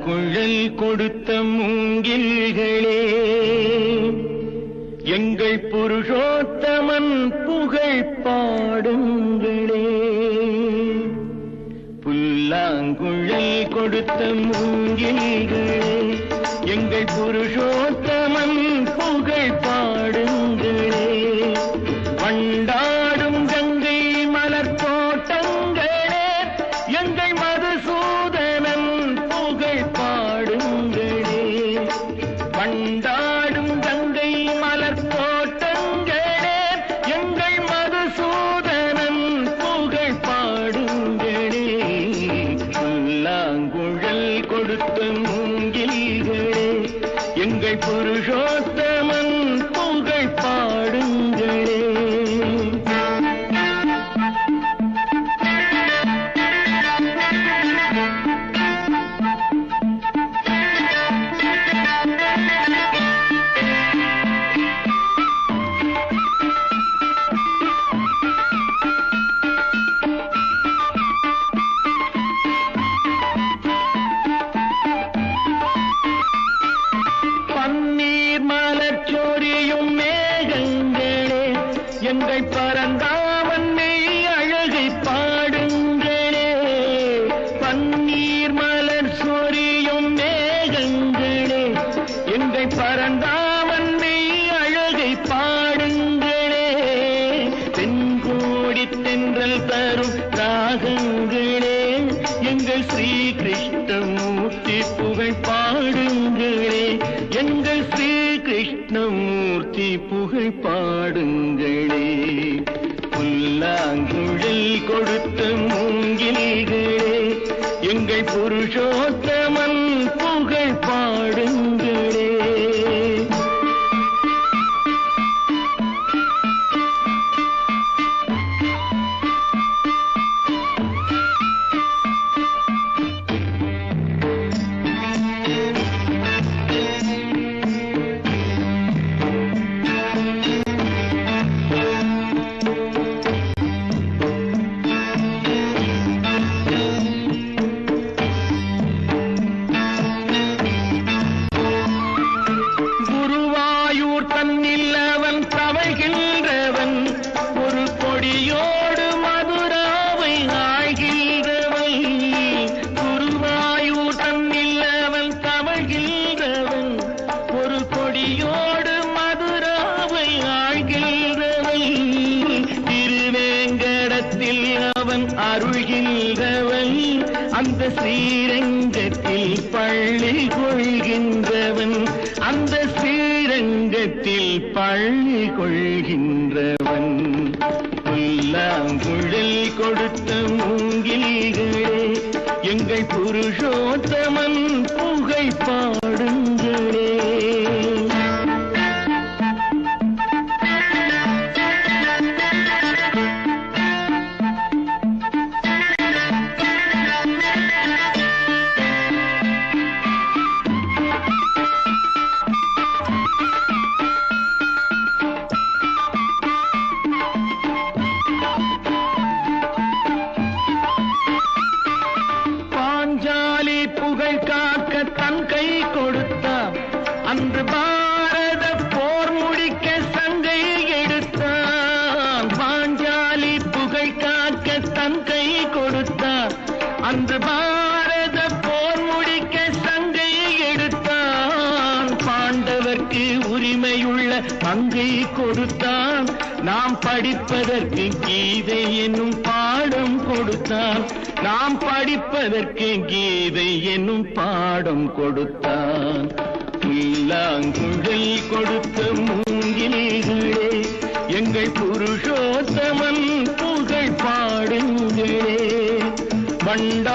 புல்லாங்குழல் கொடுத்த மூங்கில்களே, எங்கள் புருஷோத்தமன் புகழ் பாடுங்களே. புல்லாங்குழல் கொடுத்த மூங்கில்களே, எங்கள் புருஷோத்தமன் புகழ் பாடுங்களே. வண்டாடும் கங்கை மலர் தோட்டங்களே, எங்கள் மதுசூதனன் புகழ் பாடுங்களே. வண்டாடும் கங்கை மலர் தோட்டங்களே, எங்கள் மதுசூதனன் புகழ் பாடுங்களே. புல்லாங்குழல் கொடுத்த மூங்கில்களே, எங்கள் புருஷோத்தமன் புகழ் பாடுங்களே. மலர்ச்சோரியும் மேகங்களே, எங்கள் பரந்தாமன் மெய் அழகை பாடுங்களே. பன்னீர் மலர் சொரியும் மேகங்களே, எங்கள் பரந்தாமன் மெய் அழகை பாடுங்களே. தென்கோடி தென்றல் தரும் ராகங்களே, எங்கள் ஸ்ரீ கிருஷ்ணமூர்த்தி புகழ் பாடுங்களே. எங்கள் ஸ்ரீ கிருஷ்ணமூர்த்தி புகழ் பாடுங்களே. புல்லாங்குழல் கொடுத்த மூங்கில்களே, எங்கள் புருஷோத்தமன் புகழ் பாடுங்களே. தன்னில் அவன் தவழ்கின்றவன், ஒரு கொடியோடு மதுராவை ஆழ்கின்றவன். குருவாயூர் தன்னில் அவன் தவழ்கின்றவன், ஒரு கொடியோடு மதுராவை ஆழ்கின்றவன். திருவேங்கடத்தில் அவன் அருள்கின்றவன், அந்த ஸ்ரீரங்கத்தில் பள்ளி கொள்கின்றவன். அந்த ஸ்ரீரங்கத்தில் பள்ளி கொள்கின்றவன். புல்லாங்குழல் கொடுத்த மூங்கில்களே, எங்கள் புருஷோத்தமன் புகழ் பாடுங்களே. பாஞ்சாலி புகழ் காக்க தன் கை கொடுத்தான், அன்று பாரத போர் முடிக்க சங்கை எடுத்தான். பாஞ்சாலி புகழ் காக்க தன் கை கொடுத்தான், அன்று பாரத போர் முடிக்க சங்கை எடுத்தான். பாண்டவர்க்கு உரிமையுள்ள பங்கை கொடுத்தான், நாம் படிப்பதற்கு கீதை என்னும் பாடம் கொடுத்தான். நாம் படிப்பதற்கு கீதை என்னும் பாடம் கொடுத்தான். புல்லாங்குழல் கொடுத்த மூங்கில்களே, எங்கள் புருஷோத்தமன் புகழ் பாடுங்களே. வண்டா